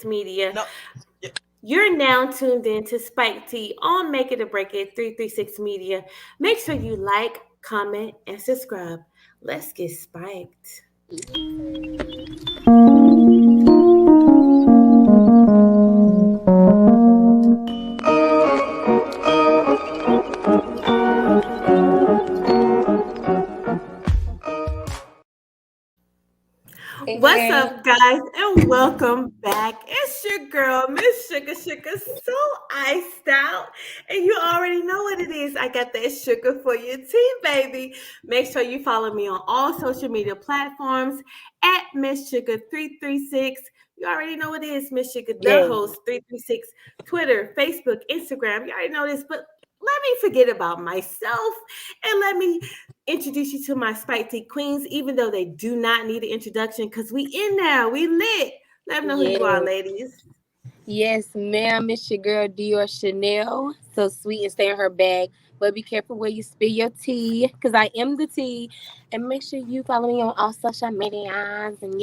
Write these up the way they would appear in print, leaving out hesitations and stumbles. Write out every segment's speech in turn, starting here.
Media. No. You're now tuned in to Spike Tea on Make It or Break It 336 Media. Make sure you like, comment, and subscribe. Let's get spiked. What's Hey, up, guys, and welcome back. It's your girl, Miss Sugar Sugar, so iced out, and you already know what it is. I got that sugar for your tea, baby. Make sure you follow me on all social media platforms at Miss Sugar 336. You already know what it is, Miss Sugar, the yeah, host 336, Twitter, Facebook, Instagram. You already know this, but let me forget about myself and let me introduce you to my Spike Tea Queens, even though they do not need an introduction because we in there, we lit. Let them know who you are, yes, ladies. yes, ma'am. It's your girl Dior Chanel. So sweet and stay in her bag, but be careful where you spill your tea, cause I am the tea. And make sure you follow me on all social medias. And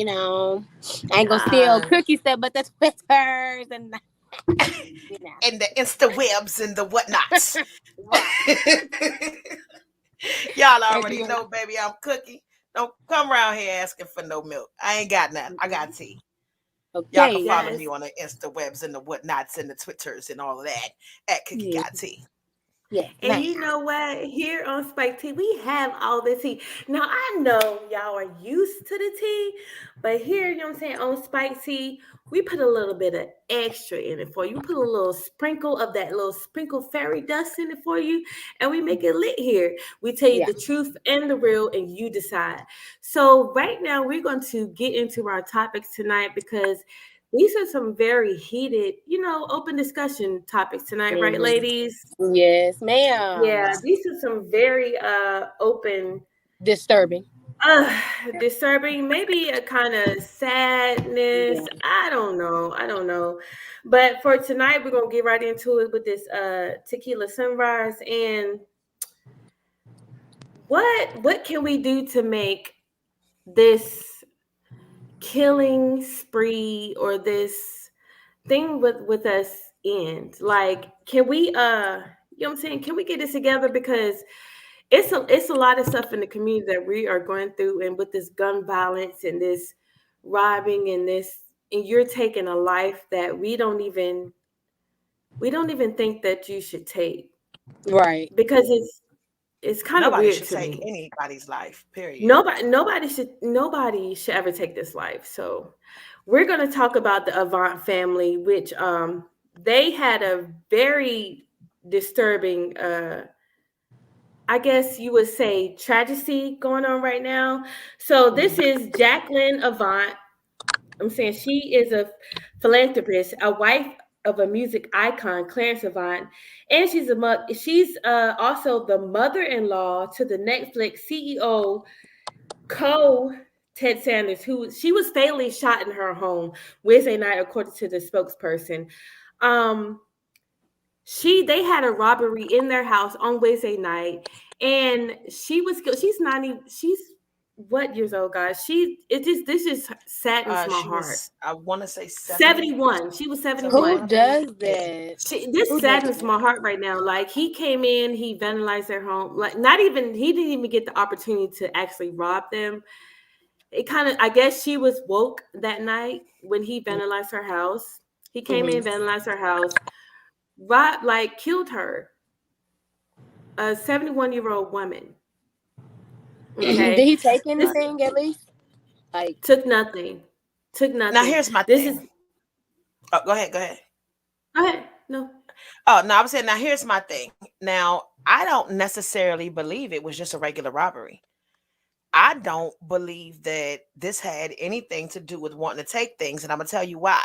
I ain't gonna steal Yes. cookie stuff, but the Twitters and you know, And the Insta webs and the whatnots. right. Y'all And already Dior, know, baby, I'm cookie. Don't come around here asking for no milk. I ain't got nothing. I got tea. Y'all can okay, follow me Yes. on the Insta webs and the whatnots and the Twitters and all of that at Cookie yes, Got Tea. yes, And ma'am. you know what? Here on Spike Tea, we have all the tea. Now, I know y'all are used to the tea, but here, you know what I'm saying, on Spike Tea, we put a little bit of extra in it for you. We put a little sprinkle of that little sprinkle fairy dust in it for you, and we make it lit here. We tell you Yeah. the truth and the real, and you decide. So, right now, we're going to get into our topics tonight because these are some very heated, open discussion topics tonight, right, Hmm. ladies? Yes, ma'am. Yeah, these are some very open, Disturbing. uh disturbing, maybe a kind of sadness. Yeah. I don't know. I don't know. But for tonight we're gonna get right into it with this tequila sunrise and what can we do to make this killing spree or this thing with us end? Like, can we you know what I'm saying? Can we get this together because it's a lot of stuff in the community that we are going through, and with this gun violence and this robbing and this, and you're taking a life that we don't even think that you should take Right. because it's kind of Nobody weird should to take me. anybody's life, period. Nobody should ever take this life. So we're going to talk about the Avant family, which they had a very disturbing I guess you would say tragedy going on right now. So this is Jacqueline Avant. I'm saying she is a philanthropist, a wife of a music icon, Clarence Avant, and she's also the mother-in-law to the Netflix CEO, co Ted Sanders, who she was fatally shot in her home Wednesday night, according to the spokesperson. Um, they had a robbery in their house on Wednesday night, and she was killed. She's 90. She's what years old, guys? This just saddens my She heart. was, I want to say 70, 71. She was Who 71. 71, I believe. does Yeah. that? This Who does saddens that? my heart right now. Like, he came in, he vandalized their home. Like, not even he didn't even get the opportunity to actually rob them. It kind of, I guess she was woke that night when he vandalized her house. He came in, Mm-hmm. vandalized her house, robbed, like killed her, a 71-year-old woman. Did Okay. he take This anything at least? Like, took nothing. Took Now, nothing. here's my This thing. is Oh, go ahead. Go ahead. Go ahead. No. Oh, no, I was saying, now here's my thing. Now, I don't necessarily believe it was just a regular robbery. I don't believe that this had anything to do with wanting to take things, and I'm gonna tell you why.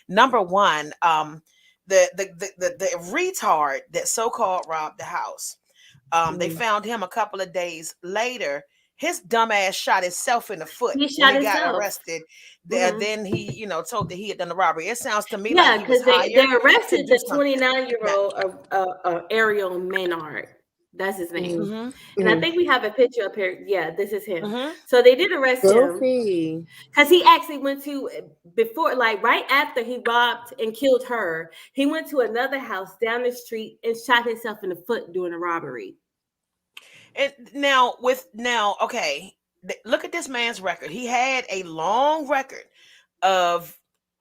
Number one, the retard that so called robbed the house. They mm, found him a couple of days later. His dumb ass shot himself in the foot He when shot he got himself. arrested. Hmm. Then he, told that he had done the robbery. It sounds to me like Yeah, he was because they hired to arrested do the something. 29-year-old Now, Ariel Maynard. That's his name. Mm-hmm. Mm-hmm. And I Mm-hmm. think we have a picture up here. Yeah, this is him. Mm-hmm. So they did arrest him Goofy. because he actually went to, before, like right after he robbed and killed her, he went to another house down the street and shot himself in the foot during a robbery. And okay, look at this man's record. He had a long record of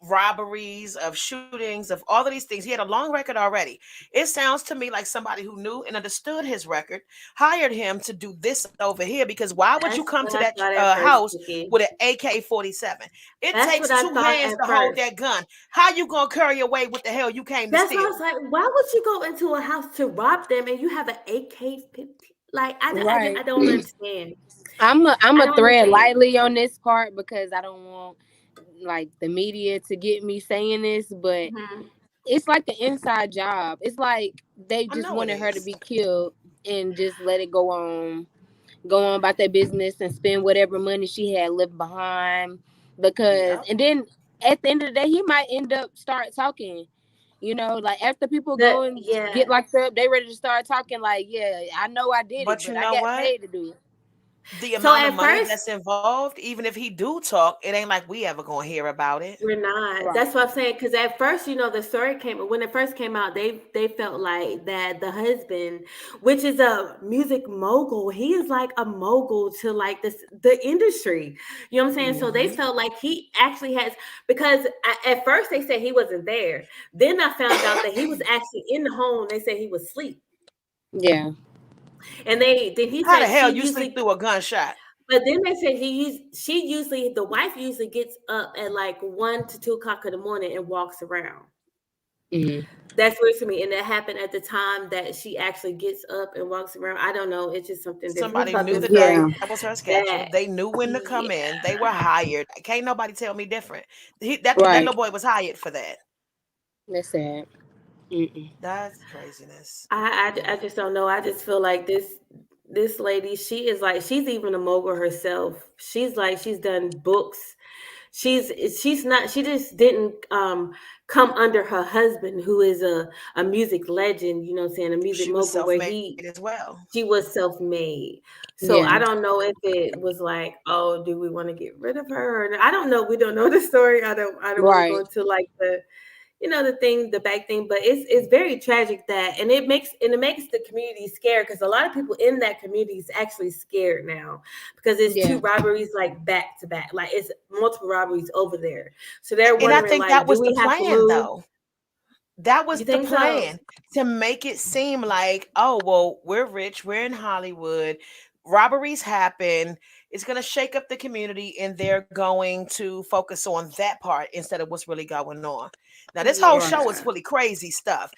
robberies, of shootings, of all of these things. He had a long record already. It sounds to me like somebody who knew and understood his record hired him to do this over here. Because why would you That's come what to I that thought at first, house Vicky. with an AK-47? It That's what takes I two thought hands at to hold first. that gun. How you gonna carry away what the hell you came to That's why I steal? was like, why would you go into a house to rob them and you have an AK-15? Like, I Right. don't understand. I'm I a don't thread understand. lightly on this part because I don't want like the media to get me saying this, but Mhm. it's like the inside job. It's like they I just know it wanted her to is. be killed and just let it go on about their business and spend whatever money she had left behind. Because Yep. and then at the end of the day, he might end up start talking. You know, like after people The go and get Yeah. locked up, they ready to start talking. Like, yeah, I know I did it, But you but I know got what? paid to do it. The So amount of at money first, that's involved, even if he do talk, it ain't like we ever gonna hear about it. we're not. Right. That's what I'm saying. Because at first, the story came when it first came out. They felt like that the husband, which is a music mogul, he is like a mogul to like the industry. You know what I'm saying? So they Hmm. felt like he actually has, because at first they said he wasn't there. Then I found out that he was actually in the home. They said he was asleep, Yeah. and then he How the said hell she you sleep usually. through a gunshot? But then they said she usually, the wife usually gets up at like 1 to 2 o'clock in the morning and walks around. Hmm. That's weird to me. And that happened at the time that she actually gets up and walks around. I don't know. It's just something different Somebody about knew this that that story. Yeah. was her schedule. That They knew when to come in. Yeah. They were hired. Can't nobody tell me different. That Right. little boy was hired for that. That's sad. Mm-mm. That's craziness. I Mm. just don't know. I just feel like this lady, she is like, she's even a mogul herself. She's like, she's done books. She's not, she just didn't come under her husband, who is a music legend, you know what I'm saying, a music She was mogul, where self-made as well. she was self-made. So I Yeah. don't know if it was like, oh, do we want to get rid of her? Or, I don't know. We don't know the story. I don't want to go Right. into like the back thing, but it's very tragic, that, and it makes the community scared, because a lot of people in that community is actually scared now, because it's two Yeah. robberies like back to back, like it's multiple robberies over there. So they're And I wondering, think like, that do was the we have to plan, move? though. That was You the think so? plan, to make it seem like, oh, well, we're rich, we're in Hollywood, robberies happen, it's going to shake up the community, and they're going to focus on that part instead of what's really going on. Now, this whole show is Yeah, fully crazy stuff,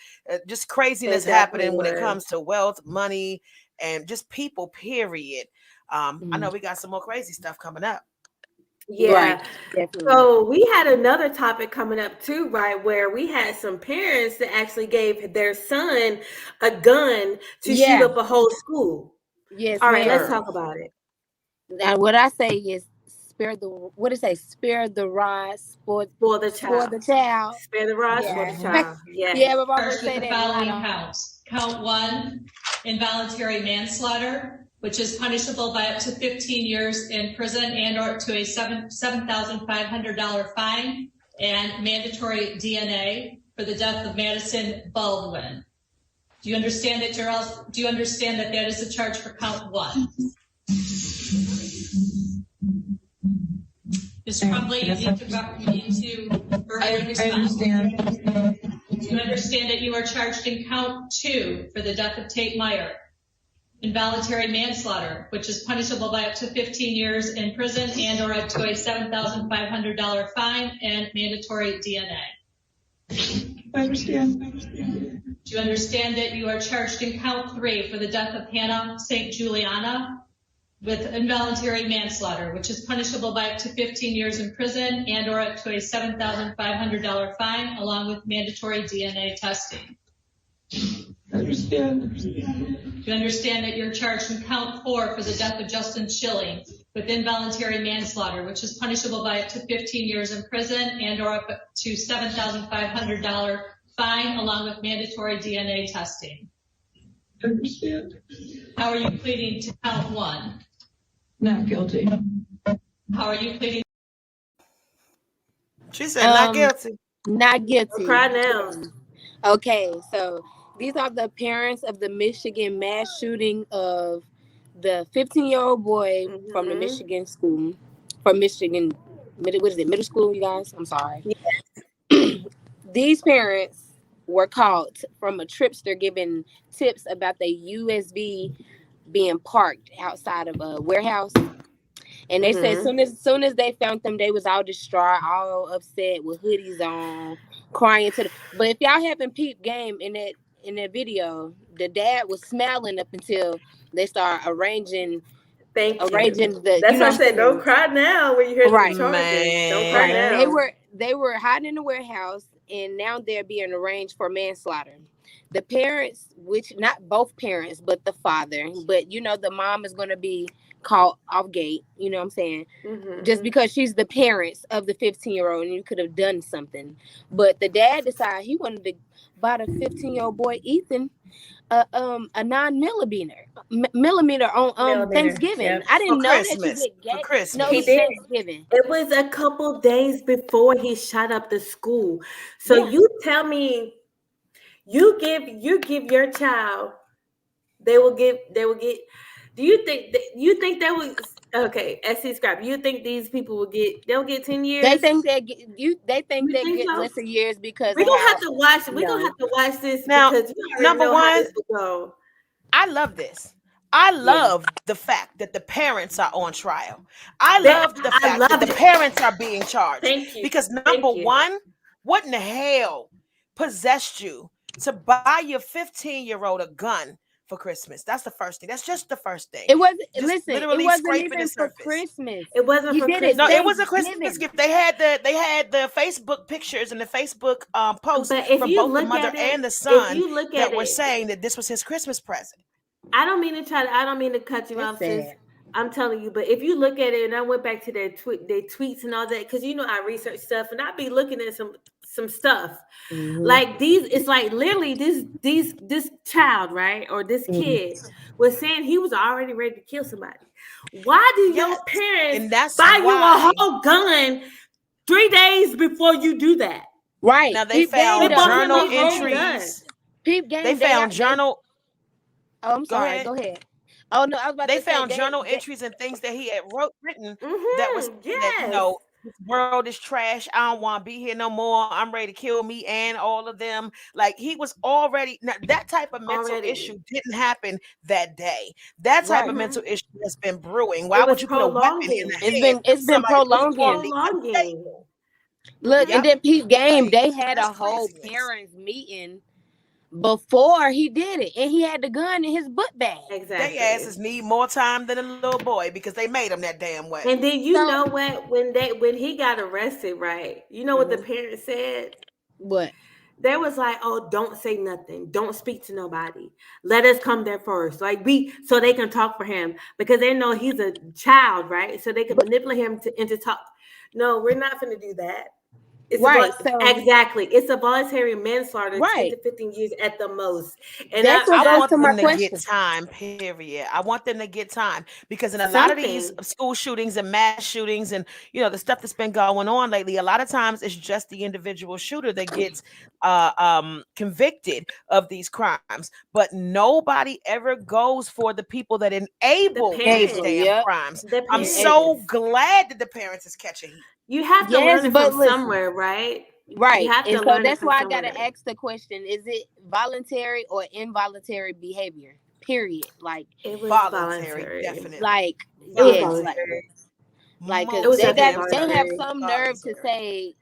just craziness it definitely happening when it was. comes to wealth, money, and just people, period. I Mm. know we got some more crazy stuff coming up. Right. Yeah. Definitely. So we had another topic coming up too, right? Where we had some parents that actually gave their son a gun to shoot Yeah. up a whole school. Yes, All right, let's ma'am. talk about it. Now, what I say is spare the what it say? Spare the rod, For the spoil child. the child. Spare the rod, spoil the Yeah. Hmm. child. Yes. Yeah, my mama would Charged with say the that a lot. following counts. Count one, involuntary manslaughter, which is punishable by up to 15 years in prison and or to a $7,500 fine, and mandatory DNA for the death of Madison Baldwin. Do you understand it, Gerald? Do you understand that that is a charge for count one? Mr. Crumbly, you need to verbally respond. I understand. Do you understand that you are charged in count two for the death of Tate Meyer? Involuntary manslaughter, which is punishable by up to 15 years in prison and or up to a $7,500 fine, and mandatory DNA. I understand. Do you understand that you are charged in count three for the death of Hannah St. Juliana with involuntary manslaughter, which is punishable by up to 15 years in prison and or up to a $7,500 fine, along with mandatory DNA testing? I understand. Do you understand that you're charged in count four for the death of Justin Schilling with involuntary manslaughter, which is punishable by up to 15 years in prison and or up to $7,500 fine, along with mandatory DNA testing? understand. How are you pleading to count one? Not guilty. How are you pleading? She said not Um, guilty. not Don't guilty. cry now. Okay, so these are the parents of the Michigan mass shooting of the 15-year-old boy from the Mm-hmm. Michigan school, from Michigan, what is it, middle school, you guys? I'm sorry. These parents were caught from a tripster giving tips about the USB being parked outside of a warehouse. And they said Mm-hmm. soon as they found them, they was all distraught, all upset with hoodies on, crying to the. But if y'all haven't peeped game in that video, the dad was smiling up until they start Thank you. arranging the, That's why I what I'm said don't saying. cry now when you hear them Right. charges. Don't cry Right. They Man. now. were they were hiding in the warehouse, and now they're being arraigned for manslaughter. The parents, which not both parents, but the father, but the mom is going to be caught off gate. You know what I'm saying? Just Mm-hmm. because she's the parents of the 15-year-old, and you could have done something. But the dad decided he wanted to buy the 15-year-old boy Ethan a 9 millimeter on Millimeter. Thanksgiving. Yep. I For didn't know that you Christmas. get For gay. No, it He was Christmas. did. Thanksgiving. It was a couple days before he shot up the school. So Yeah. you tell me you give your child, they will get. Do you think that was okay? SC scrap. You think these people will get? They'll get 10 years. They think You they think get so? lesser years because We're of gonna have how to watch. We're gonna no. have to watch this Now, because you already number know how one, this will go. I love this. I Yeah. love the fact that the parents are on trial. I That love the I fact that love the it. parents are being charged. Thank you. Because number Thank you. one, what in the hell possessed you to buy your 15-year-old a gun for Christmas? That's the first thing. That's just the first thing. It wasn't Just listen, it literally wasn't scraping the even for surface. Christmas. It wasn't He for did it No, Christmas. it was a Christmas Thanksgiving. gift. They had the Facebook pictures and the Facebook posts But if from you both the look mother at and it, the if son you look that at were it, saying that this was his Christmas present. I don't mean to cut you That's off, sis. sad. I'm telling you, but if you look at it, and I went back to their tweets and all that, because I research stuff, and I be looking at some stuff Hmm. like these. It's like literally this child, right, or this Hmm. kid was saying he was already ready to kill somebody. Why do Yes. your parents And that's buy you a why whole gun 3 days before you do that? Right. now they Peep game They found though. bought him journal a Peep whole game. gun. entries. Peep They game. found They journal Oh, I'm Go sorry. ahead. Go ahead. Oh no, I was about They to say found journal entries and things that he had written that was Mm-hmm. saying that, Yes. this world is trash. I don't want to be here no more. I'm ready to kill me and all of them. Like he was already now that type of mental issue Already. didn't happen that day. That type of right. Mm-hmm. mental issue has been brewing. It Why was would you put a weapon in prolonging. the hands of It's been somebody who's prolonging. already Prolonging. unstable? Look, Mm-hmm. and Yep. then peep game. Like They had that's a whole craziness. parents meeting before he did it, and he had the gun in his book bag. They Exactly. asses need more time than a little boy because they made him that damn way. And then you So know what? When he got arrested, right? You know what the mhm. parents said? What? They was like, "Oh, don't say nothing. Don't speak to nobody. Let us come there first. Like so they can talk for him because they know he's a child, right? So they can But, manipulate him into talk. No, we're not going to do that. right. So Exactly. It's a voluntary manslaughter, 10 right. to 15 years at the most. And That's what I goes want to my them to get question. time, period. I want them to get time because in a lot of these something. school shootings and mass shootings and the stuff that's been going on lately, a lot of times it's just the individual shooter that gets convicted of these crimes, but nobody ever goes for the people that The enable these Able. damn parents. Yep. crimes. The I'm Able. so parents. glad that the parents is catching heat. You have to Yes, learn it from but listen. somewhere, right? You Right. have And to so learn it that's from why I gotta somewhere. ask the question: is it voluntary or involuntary behavior? Period. It was Voluntary, voluntary. definitely. Like It was yes, Voluntary. voluntary. cause It was Most definitely they have voluntary. definitely some nerve to voluntary.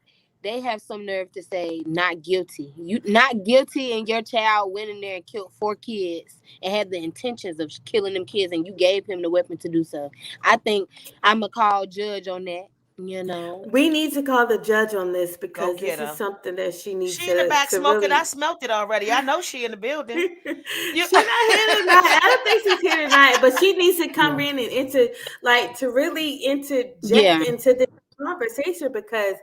say not guilty. You not guilty, and your child went in there and killed 4 kids and had the intentions of killing them kids, and you gave him the weapon to do so. I think I'm a call judge on that. You know. We need to call the judge on this Go because get this is her. something that she needs She in the back to smoking. I really. smelt it already. I know she in the building. You She's not here tonight. I don't think she's here tonight, but she needs to come Yeah. in and to really interject Yeah. into this conversation because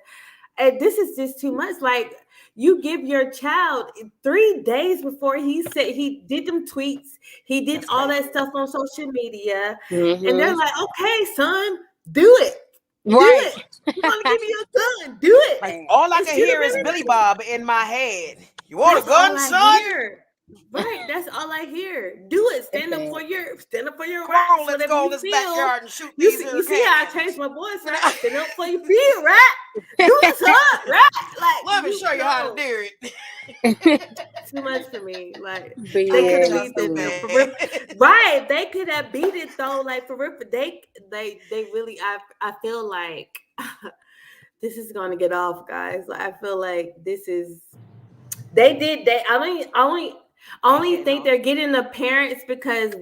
and this is just too much. Like, you give your child 3 days before he said he did them tweets, he did That's all crazy. that stuff on social media, and they're Mm-hmm. like, "Okay, son, do it, do Right. it. You're gonna give me your gun, do it." Like all I It can should have hear been is Billy released. Bob in my head. You want a That's all gun, I son? hear. Right, that's all I hear. Do it. It's Stand up for your Come on, rights. let's Whatever go in you this feel. backyard and shoot these You here see how I changed cans. my voice, You know? right? Stand up for your feel, right? Do it, son, right? Like, Let me you show you how to know, do it. bad. too much for me. Like, But they Uncle could have yeah, beat Justin, it so, though, for man. real. Right, they could have beat it though. Like, for real. They really. I feel like this is gonna get off, guys. Like, I feel like this is. They did. They Ain't only getting think off. they're getting the parents because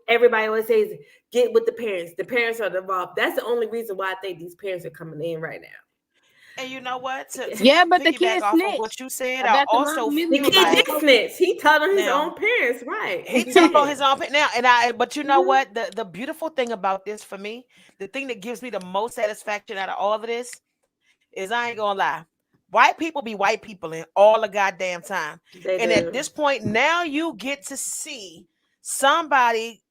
everybody always says get with the parents. The parents are involved. That's the only reason why I think these parents are coming in right now. And you know what? To yeah, but the piggyback kid off of what snitched you said, I about the mom also The missing feel the kid missing like did focus. snitch. He told on his now own parents, right? he He told on did. his own now, and but you know Mhm. what? The beautiful thing about this for me, the thing that gives me the most satisfaction out of all of this is I ain't gonna lie. White people be white people in all the goddamn time. They And at do. this point, now you get to see somebody,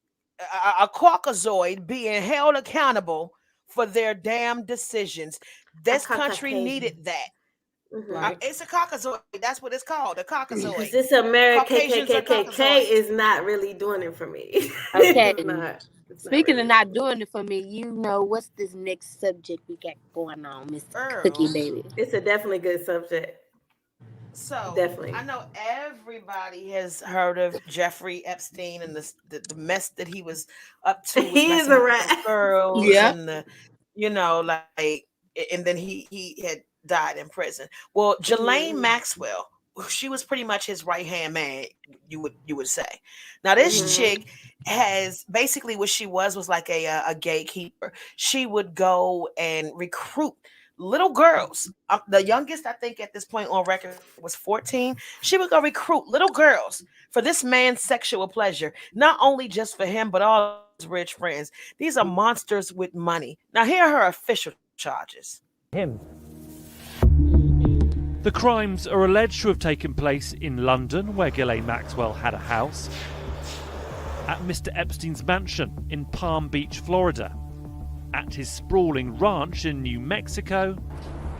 a Caucasoid, being held accountable for their damn decisions. A This country Caucasian. needed that. Mm-hmm. Right. It's a Caucasoid. That's what it's called, a Because Caucasoid. this America Caucasians are KKKKK Caucasoids. is not really doing it for me. Okay. It's not. It's not Speaking of really. not doing it for me, you know what's this next subject we got going on, Miss Cookie Earl. Baby? It's a definitely good subject. So I Definitely. know everybody has heard of Jeffrey Epstein and the mess that he was up to with He is messing a with those rat. girls Yep. and like, and then he had died in prison. Well, Ghislaine Hmm. Maxwell, she was pretty much his right hand man. You would say. Now this Hmm. chick has basically what she was like a gatekeeper. She would go and recruit little girls. The youngest I think at this point on record was 14. She would go recruit little girls for this man's sexual pleasure, not only just for him, but all of his rich friends. These are monsters with money. Now, here are her official charges. Him. The crimes are alleged to have taken place in London, where Ghislaine Maxwell had a house, at Mr. Epstein's mansion in Palm Beach, Florida, at his sprawling ranch in New Mexico,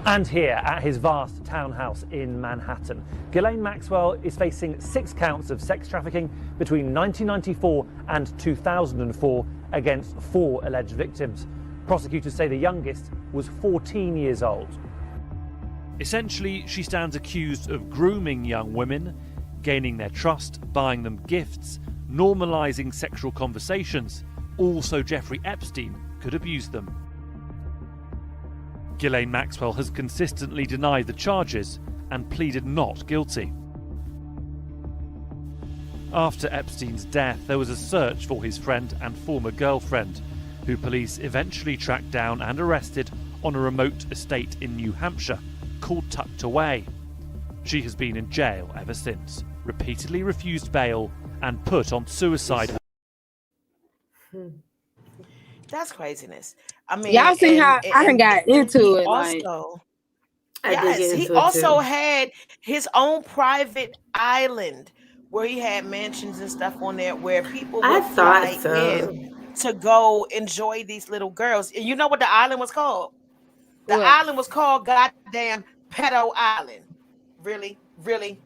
and here at his vast townhouse in Manhattan. Ghislaine Maxwell is facing 6 counts of sex trafficking between 1994 and 2004 against 4 alleged victims. Prosecutors say the youngest was 14 years old. Essentially, she stands accused of grooming young women, gaining their trust, buying them gifts, normalising sexual conversations. Also, Jeffrey Epstein could abuse them. Ghislaine Maxwell has consistently denied the charges and pleaded not guilty. After Epstein's death, there was a search for his friend and former girlfriend, who police eventually tracked down and arrested on a remote estate in New Hampshire called Tucked Away. She has been in jail ever since, repeatedly refused bail and put on suicide. That's craziness. I mean, Y'all see how I done got and he into it, like also, I did yes, get he into it also too. had his own private island where he had mansions and stuff on there where people I would thought fly in so. to go enjoy these little girls. And you know what the island was called? The what? island was called goddamn Pedo Island. Really, really,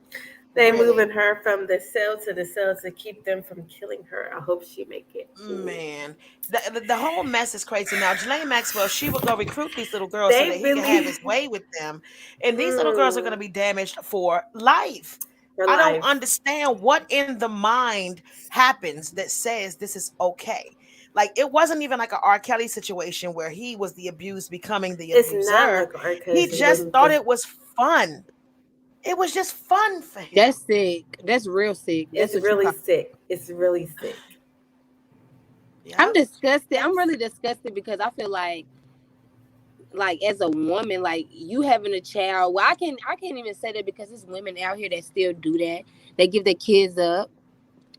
They really. moving her from the cell to the cell to keep them from killing her. I hope she make it. Ooh. Man, the whole mess is crazy. Now, Ghislaine Maxwell, she would go recruit these little girls so that They he can have really his way with them. And these little girls are going to mm, be damaged for life. for I don't life. understand what in the mind happens that says this is okay. Like, it wasn't even like an R. Kelly situation where he was the abused becoming the It's not abuser. like our He just thought situation. it was fun. It was just fun for him. That's sick. That's real sick. That's It's what you really call. sick. It's really sick. I'm Yep. disgusted. I'm really disgusted because I feel like as a woman, like you having a child. Well, I can't even say that because there's women out here that still do that. They give their kids up,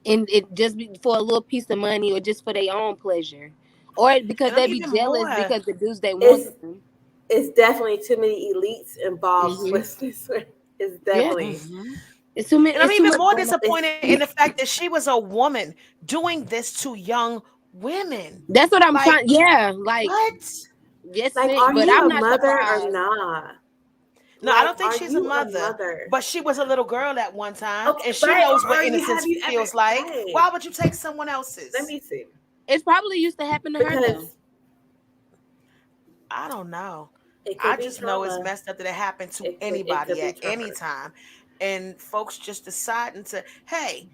and it just be for a little piece of money or just for their own pleasure, or because And I'm they be even jealous more. because the dudes they want It's them. it's definitely too many elites involved Mhm. with this one. It's Yeah. definitely Mhm. It's too many. And I'm It's too even much more going on. it's disappointed in the fact that she was a woman doing this to young women. That's what I'm Like, trying. Yeah, like what? yes, like, sick. are But you I'm a not mother or surprised. not? No, I Like, don't think are she's a you a mother, mother? but she was a little girl at one time, Okay, and she right? knows Or what are you? innocence Have you ever? feels like. Right? Why would you take someone Let else's? me see. It's probably used to happen to her though. Because I don't know. it I could be just know it's trauma. messed up that it happened to It could anybody be at trauma. any time. And folks just deciding to, hey,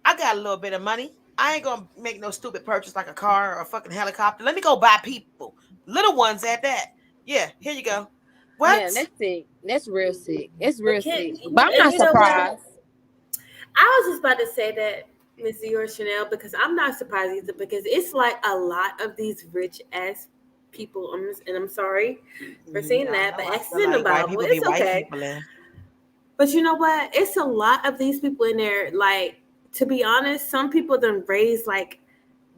I got a little bit of money. I ain't gonna make no stupid purchase like a car or a fucking helicopter. Let me go buy people. Little ones at that. Yeah, here you go. Yeah, What? that's sick. That's real sick. It's But real can sick. But I'm and not you know what? surprised. I was just about to say that, Miss Dior Chanel, because I'm not surprised either. Because it's like a lot of these rich ass people. And I'm sorry for saying Y'all that, know but I X is feel in the like white Bible. people be It's white okay. people in. But you know what? It's a lot of these people in there. Like, to be honest, some people done raise like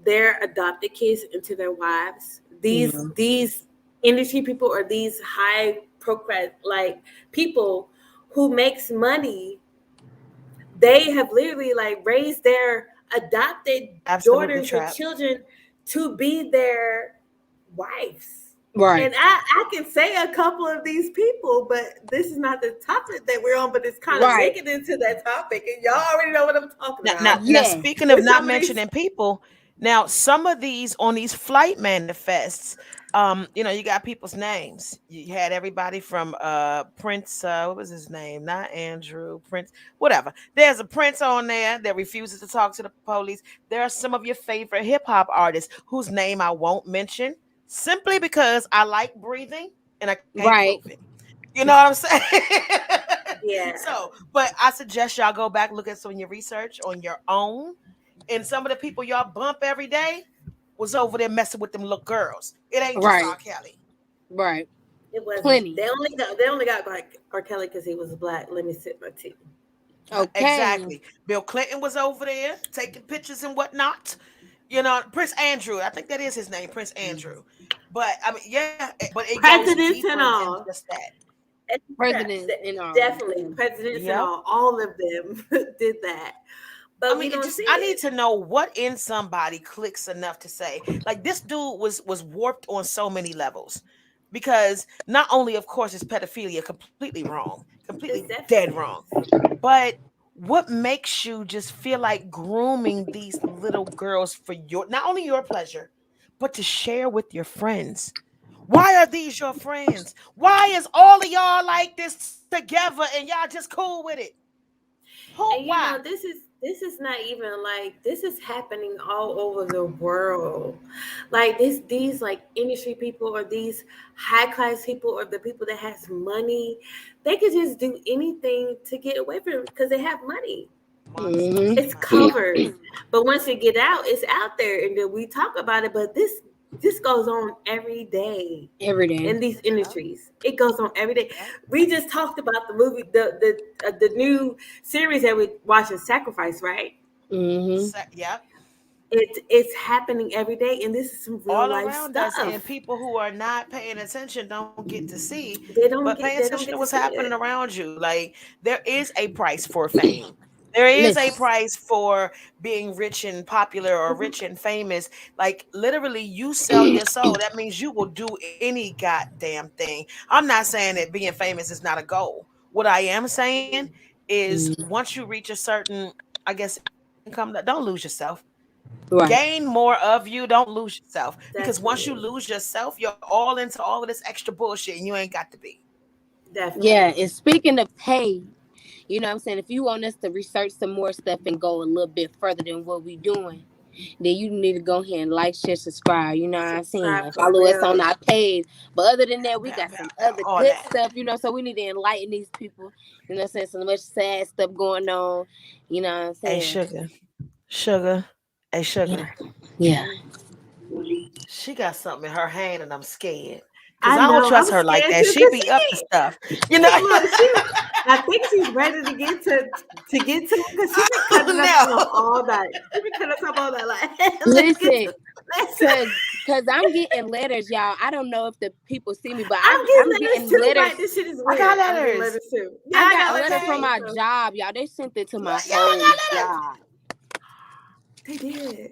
their adopted kids into their wives. These industry people or these high procrat like people who makes money, they have literally like raised their adopted Absolutely daughters or trapped. children to be their wives. Right. And I can say a couple of these people, but this is not the topic that we're on, but it's kind of Right. linking into that topic. And y'all already know what I'm talking about. Now, Yeah. speaking of not Some of these mentioning people, now some of these on these flight manifests, you got people's names. You had everybody from Prince, what was his name? Not Andrew, Prince, whatever. There's a Prince on there that refuses to talk to the police. There are some of your favorite hip hop artists whose name I won't mention simply because I like breathing and I can't prove Right. it. You know what I'm saying? yeah. So, but I suggest y'all go back, look at some of your research on your own. And some of the people y'all bump every day was over there messing with them little girls. It ain't just Right. R. Kelly. Right. It wasn't. Plenty. They only got like R. Kelly because he was black. Let me sip my tea. Okay. Exactly. Bill Clinton was over there taking pictures and whatnot. Prince Andrew, I think that is his name, Prince Andrew. But I mean, yeah, but it goes Presidents and deeper than all. just that. Presidents and all. Definitely. Presidents and Yep. all of them did that. I But we mean, don't see I need it. to know what in somebody clicks enough to say, like, this dude was warped on so many levels. Because not only, of course, is pedophilia completely wrong, It completely dead definitely wrong, is. but what makes you just feel like grooming these little girls for your not only your pleasure, but to share with your friends? Why are these your friends? Why is all of y'all like this together and y'all just cool with it? Who? And you Why? know, this is not even like this is happening all over the world. Like these like industry people or these high class people or the people that has money, they could just do anything to get away from it because they have money. Monsters, It's man. covered. But once it get out, it's out there and then we talk about it. But this goes on every day Every day. in these Yep. industries. It goes on every day. Yep. We just talked about the movie, the new series that we're watching, Sacrifice, right? Mm-hmm. Yep. It's happening every day, and this is some real All life around us, and stuff. people who are not paying attention don't get to see, but pay They attention to don't get what's to see happening it. around you. Like, there is a price for fame. There is a Listen. price for being rich and popular or Mhm. rich and famous. Like, literally, you sell your soul. That means you will do any goddamn thing. I'm not saying that being famous is not a goal. What I am saying is Mm, once you reach a certain, I guess, income, don't lose yourself. right. Gain more of you, don't lose yourself, because once you Definitely, lose yourself, you're all into all of this extra bullshit and you ain't got to be. Yeah. definitely. And speaking of pay, you know what I'm saying? If you want us to research some more stuff and go a little bit further than what we doing, then you need to go ahead and like, share, subscribe. You know what I'm saying? Subscribe for Follow us on real. our page. But other than Pow, that, we pow, got pow, some pow, other all good that. stuff, so we need to enlighten these people. You know what I'm saying? So much sad stuff going on. You know what I'm Hey, saying? sugar, hey, Yeah. sugar. Yeah. She got something in her hand and I'm scared because I I don't know. I'm trust her like scared that. too She because be up to stuff, you know. look, I think she's ready to get to him because she's been cutting up Oh on him no. all night. She's been cutting us up all night. Like, let's get Listen, to let's cause Cause I'm getting letters, y'all. I don't know if the people see me, but I'm I'm getting letters getting too. letters. Like this shit is I got weird. I'm getting letters. letters too. Yeah, I I got got letters letters from Okay. too. my So job, y'all. They sent it to Yeah, my yeah, I whole got letters. job. they did.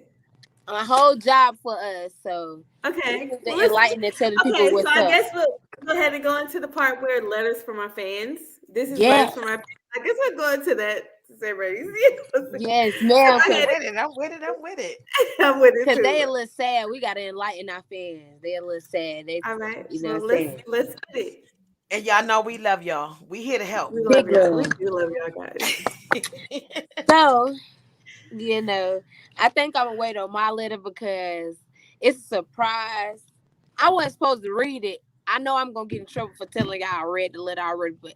A whole job for us. So this Okay. is Well, the let's. enlightenment, tell the people Okay, so what's I up. guess we'll go ahead and go into the part where letters from our fans. This is letters Yes, from our fans. I guess we'll go into that. Say, ready? So yes, go ma'am. I'm Cause, ahead. with it. I'm with it. I'm with it. I'm with it Cause they too. a little sad. We gotta enlighten our fans. They a little sad. They, All right. you know Well, what I'm saying? let's get it. And y'all know we love y'all. We here to help. We love Big y'all. We love. do love y'all guys. So, you know, I think I'm gonna wait on my letter because it's a surprise. I wasn't supposed to read it. I know I'm gonna get in trouble for telling y'all I read the letter already, but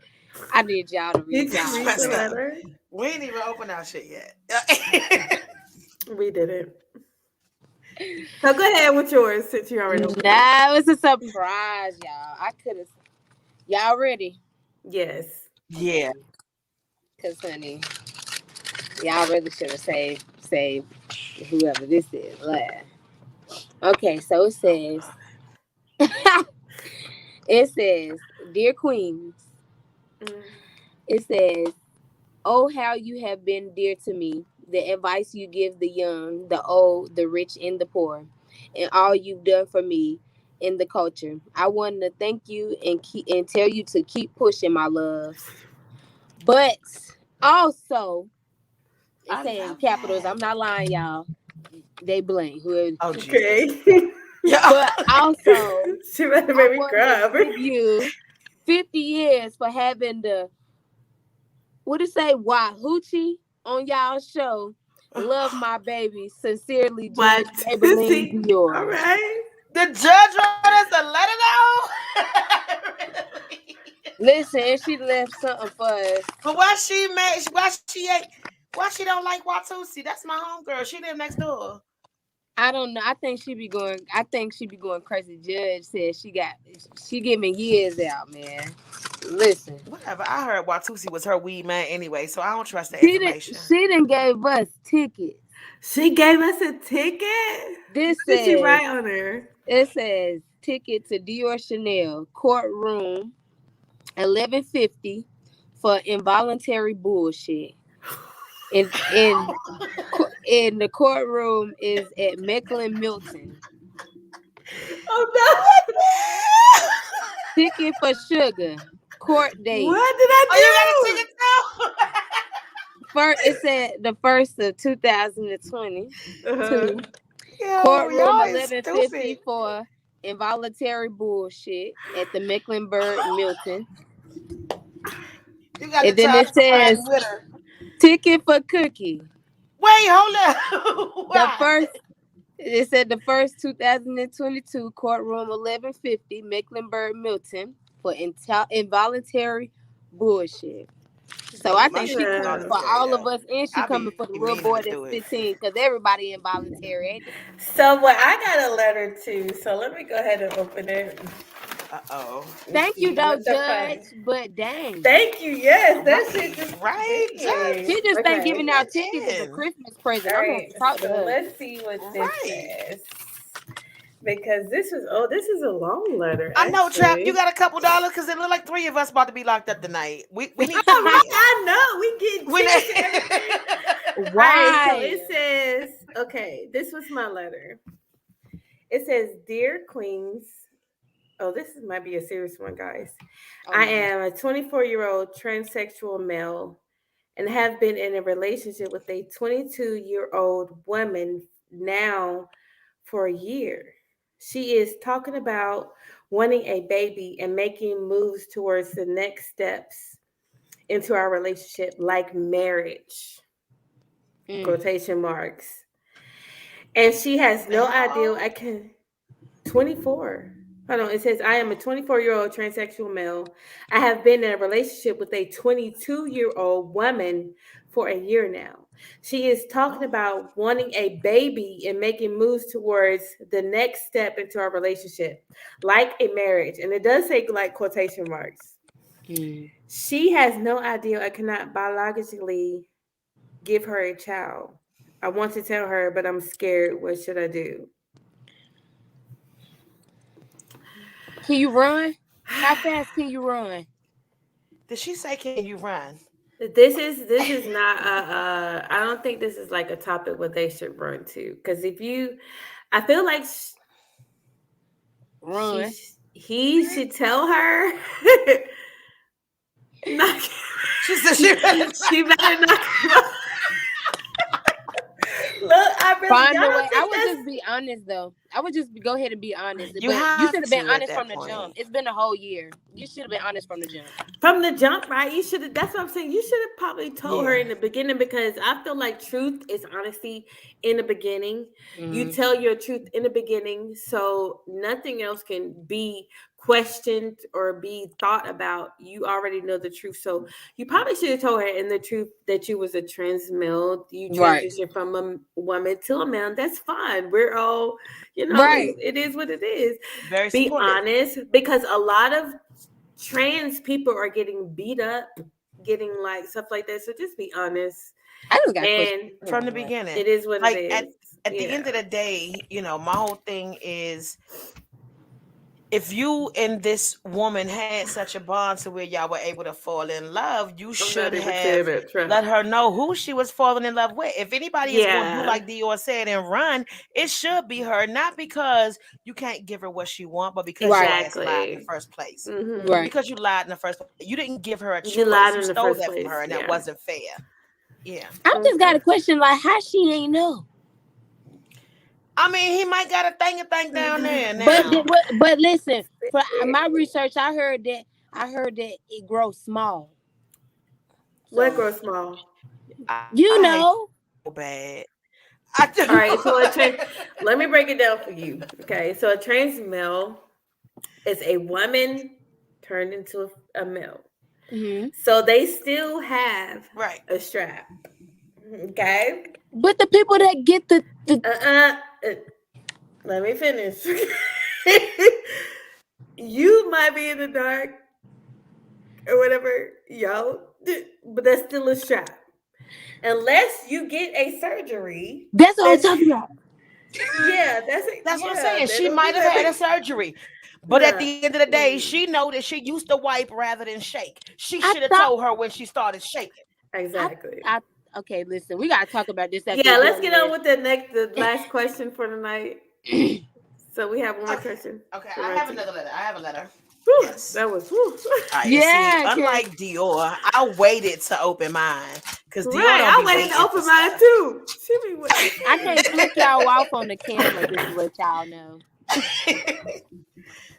I need y'all to read Did you It's y'all. read the messed So. up. letter? We ain't even open our shit yet. We didn't. So go ahead with yours since you already opened it. Nah, it was a surprise, y'all. I could have. Y'all ready? Yes. Yeah. Cause honey, y'all really should have saved whoever this is. Like, okay, so it Oh says, God. it says, dear queens, Mm. it says, oh how you have been dear to me. The advice you give the young, the old, the rich, and the poor, and all you've done for me in the culture. I want to thank you and tell you to keep pushing, my loves. But also, it's I saying love capitals. that. I'm not lying, y'all. They blank. Whoever. Oh Jesus. Okay. Yeah. But also, She better I make me want to cry. give you 50 years for having the what it say Wahoochie on y'all show. Love my baby. Sincerely, What? Judge Maybelline See? All Dior. right. The judge wrote us a letter now. Really? Listen, and she left something for us. But why she mad? Why she don't like Watusi? That's my homegirl. She live next door. I don't know. I think she be going. I think she be going crazy. Judge said she giving years out, man. Listen, Whatever. I heard Watusi was her weed man anyway, so I don't trust the she didn't. information. She didn't gave us tickets. She gave us a ticket. This What did she says write on her? it says ticket to Dior Chanel courtroom 1150 for involuntary bullshit. In in the courtroom is at Mecklen Milton. Oh Ticket for sugar. Court no! date. What did Oh, you got a I ticket too? First, it said the first of 2022. do? Uh-huh. Yo, Courtroom y'all is 1150 stupid. for involuntary bullshit at the Mecklenburg Milton. You got the And then child it to ride says with her. ticket for cookie. Wait, hold up. The Why? first It said the first 2022 courtroom 1150 Mecklenburg Milton for involuntary bullshit. So Don't I get my think she shit put coming on the Yeah. for all of stereo. us, and she I coming be for the little meaning boy to that's do it. 15, because everybody involuntary, ain't it? So what I got a letter too. So let me go ahead and open it Uh-oh. and Thank you, see though, what the Judge. fuck. But dang, Thank you. Yes, that shit Right, just right, dang. Judge. she just ain't Okay. giving out tickets as a Again. Christmas All present. I'm gonna have right. to talk to So her. let's see what this Right. says. Because this is a long letter I know, Trap. You actually. got a couple dollars because it look like three of us about to be locked up tonight. We need All right, 2 million. I know we get We tickets and everything. need- All right, so Why? it says, okay, this was my letter. It says, Dear Queens, oh, might be a serious one, guys. Oh I no. am a 24-year-old transsexual male and have been in a relationship with a 22-year-old woman now for a year. She is talking about wanting a baby and making moves towards the next steps into our relationship, like marriage, Mm. quotation marks. And she has And no how idea old? I can 24. Hold on, it says I am a 24-year-old transsexual male. I have been in a relationship with a 22-year-old woman for a year now. She is talking Oh, about wanting a baby and making moves towards the next step into our relationship, like a marriage. And it does say like quotation marks. Mm. She has no idea I cannot biologically give her a child. I want to tell her, but I'm scared. What should I do? Can you run? How fast can you run? Did she say, "Can you run"? This is not I don't think this is like a topic what they should run to, because if you, I feel like she Run. he should tell her knock, She said she. she better knock him off. Look, I really, Find y'all a don't way. I think would that's just be honest though. I would just go ahead and be honest. You But you have should have been to at honest that from the jump. point. It's been a whole year. You should have been honest from the jump. from the jump, right? You should have. That's what I'm saying. You should have probably told her Yeah. in the beginning, because I feel like truth is honesty in the beginning. You Mm-hmm. tell your truth in the beginning, so nothing else can be questioned or be thought about. You already know the truth, so you probably should have told her in the truth that you was a trans male. You Right. transitioned from a woman to a man. That's fine. We're all, Right. it is what it is. Very Be supportive. honest, because a lot of trans people are getting beat up, getting like stuff like that. So just be honest. I just got a question. And From the beginning. it is what it Like at is. at the end Yeah. of the day, my whole thing is, if you and this woman had such a bond to where y'all were able to fall in love, you I'm should not even saying have that, let Trump. her know who she was falling in love with. If anybody is going to do Yeah. like Dior said and run, it should be her, not because you can't give her what she want, but because your Right. ass lied in the Exactly. first place. Hmm. Right. Because you lied in the first place. You didn't give her a You choice. lied You in the stole first that from her, place. and that Yeah. wasn't fair. Yeah. I just got Okay. a question. Like, how she ain't know? I mean, he might got a thing down there But now. but listen, for my research, I heard that it grows small. What So grows small? I you hate know, so bad. I do. All right. So let me break it down for you. Okay. So a trans male is a woman turned into a male. hmm So they still have Right. a strap. Okay. but the people that get the Uh, uh, let me finish. You might be in the dark or whatever, but that's still a strap. Unless you get a surgery, that's what I'm that talking about. yeah, That's what I'm yeah, saying. they She don't do might have had a that. surgery, but at Nah. the end of the day, Mm, she know that she used to wipe rather than shake. She I should have thought told her when she started shaking. I exactly. I okay. Listen, we gotta talk about this after we Yeah, get let's on get on with the last question for the night. there. So we have one more Okay. question Okay. to I run have to. another letter. I have a letter. Whew, Yes. that was whew. All right. And see, Yeah, cause unlike Dior, I waited to open mine because Dior Right. don't I be waited to waiting for open mine stuff. too. She be waiting. I can't flick y'all off on the camera just to let y'all know.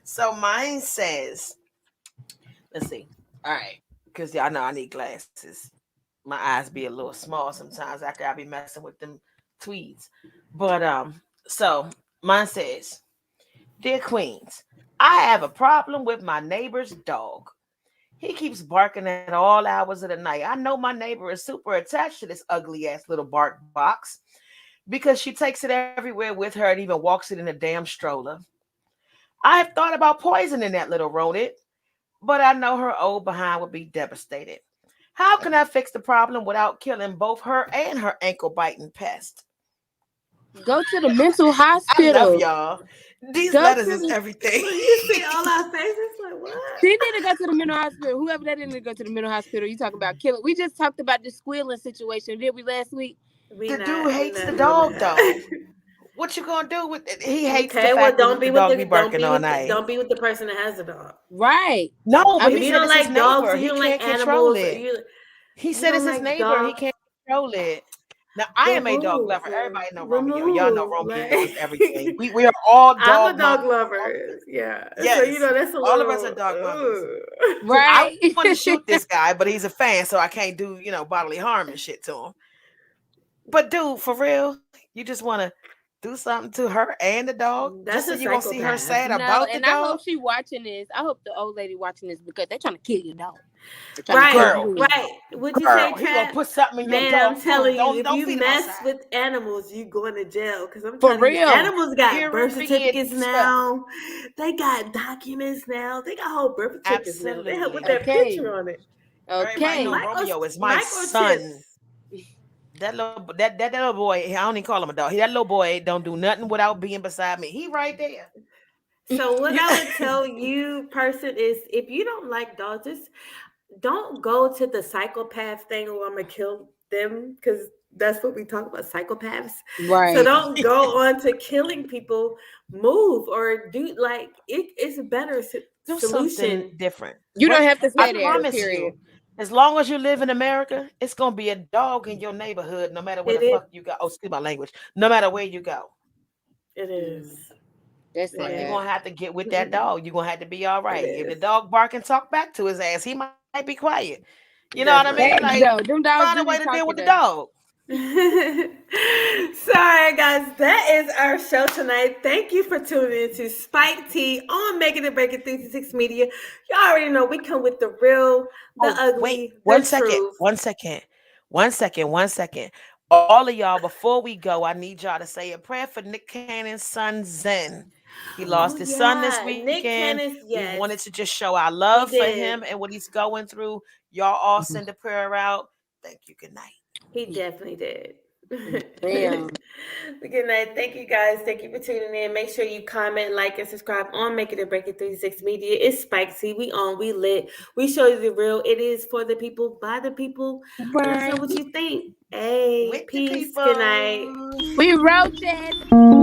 So mine says, let's see. All right. Because y'all know I need glasses. My eyes be a little small sometimes after I be messing with them tweeds. But so mine says, "Dear Queens, I have a problem with my neighbor's dog. He keeps barking at all hours of the night. I know my neighbor is super attached to this ugly ass little bark box because she takes it everywhere with her and even walks it in a damn stroller. I have thought about poisoning that little rodent, but I know her old behind would be devastated. How can I fix the problem without killing both her and her ankle biting pest?" Go to the mental I love hospital. y'all. These Go letters to is the. everything. You see all our faces like what? She need to go to the mental hospital. Whoever that need to go to the mental hospital. You talking about killing? We just talked about the squealing situation, did we last week? The dude We hates the not doing dog though. that. What you gonna do with it? He hates the Okay, well fact that the dog be barking all night. don't be with the person that has the dog. Right. No, I but he If you mean, said don't it's his like dogs neighbor. and you He don't like can't control animals, or it. He you said don't it's his like neighbor. He dogs, can't control it. Now I am a dog remove lover. them. Everybody know Romeo. Y'all know Remove. Romeo Like is everything. We are all I'm a dog dog moms. lover. Yeah. So Yes, that's a all of us are little dog mothers. I right. want to shoot this guy, but he's a fan, so I can't do bodily harm and shit to him. But dude, for real, you just want to do something to her and the dog just That's so a you gonna see her psychopath. sad No, about the and I dog? hope she watching this. I hope the old lady watching this because they're trying to kill your dog. They're trying to kill Right, Girl, you. right. Would you say, girl, he gonna Trap? put something in your Man, I'm dog food. telling you, Don't if don't you feed him mess outside. with animals, you going to jail. Because I'm For telling you, real. animals got birth Period, certificates sir. now. They got documents now. They got whole birth certificates now. They have with Absolutely. their Okay. picture on it. Everybody know Okay. Romeo is my son. Microchips. That little boy, I don't even call him a dog. That little boy don't do nothing without being beside me. He right there. So what I would tell you, person, is if you don't like dogs, just don't go to the psychopath thing. Or I'm gonna kill them, because that's what we talk about, psychopaths. So Right. don't go on to killing people. Move or do like it's a better Do something solution. different. You don't What have to I stay there. promise Period. you, as long as you live in America, it's gonna be a dog in your neighborhood, no matter where It the is. fuck you go. Oh, excuse my language. No matter where you go, It is. That's It but you're sad. gonna have to get with that dog. You're gonna have to be all It right. If the is. dog bark and talk back to his ass, he might be quiet. You know what I mean? Definitely. Like, Facts though. Them dogs find a do way be to deal with talking the to. dog. Sorry, guys. That is our show tonight. Thank you for tuning in to Spike Tea on Making It Break It 366 Media. You already know we come with the real, the Oh, wait, ugly, the one second, truth. 1 second, 1 second, 1 second. All of y'all, before we go, I need y'all to say a prayer for Nick Cannon's son Zen. He Oh lost his son this yeah, Nick weekend. Cannis. We Yes, wanted to just show our we love for did. him and what he's going through. Y'all all send a prayer out. Thank you. Good night. He definitely did. Damn. Good night. Thank you guys. Thank you for tuning in. Make sure you comment, like, and subscribe on Make It or Break It 36 Media. It's Spike Tea. We on, we lit. We show you the real. It is for the people, by the people. Let us Right. know what you think. Hey, With the peace. Good night. people. We roaches.